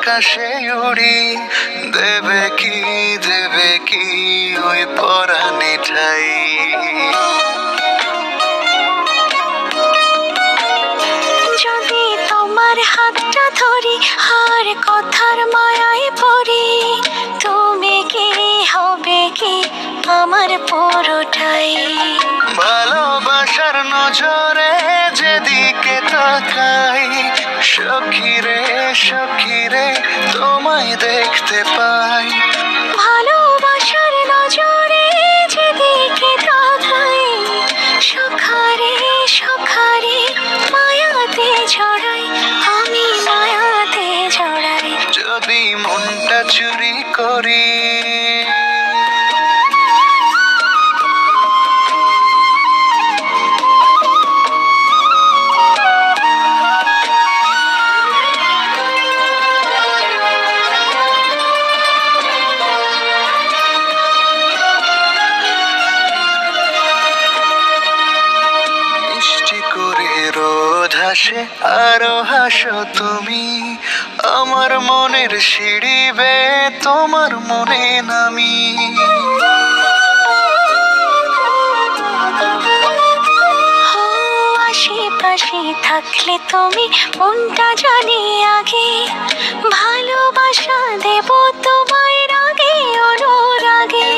আকাশে উড়ি, দেবে কি ওই পরাণে ঠাই। যদি তোমার হাতটা ধরি আর কথার মায়ায় পড়ি, তুমি কি হবে কি আমার পুরোটাই। ভালোবাসার নজরে যেদিকে তাকাই, সখী রে তোমায় দেখতে পাই। ভালোবাসার নজরে যেদিকে তাকাই, সখারে মায়াতে জড়াই, আমি মায়াতে জড়াই। যদি মনটা চুরি করি, রোদ হাসে আরো হাসো তুমি, আমার মনের সিঁড়ি বেয়ে তোমার মনে নামি। আশেপাশে থাকলে তুমি মনটা জানি আগে, ভালোবাসা দেব তোমায় রাগে অনুরাগে।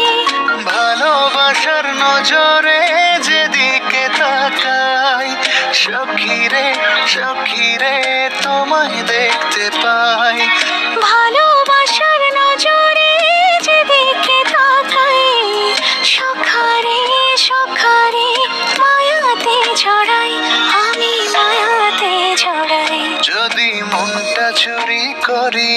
ভালোবাসার নজরে যেদিকে তাকাই, সখী রে তোমায় দেখতে পাই। ভালোবাসার নজরে যেদিকে তাকাই, সখারে মায়াতে জড়াই, আমি মায়াতে জড়াই। যদি মনটা চুরি করি,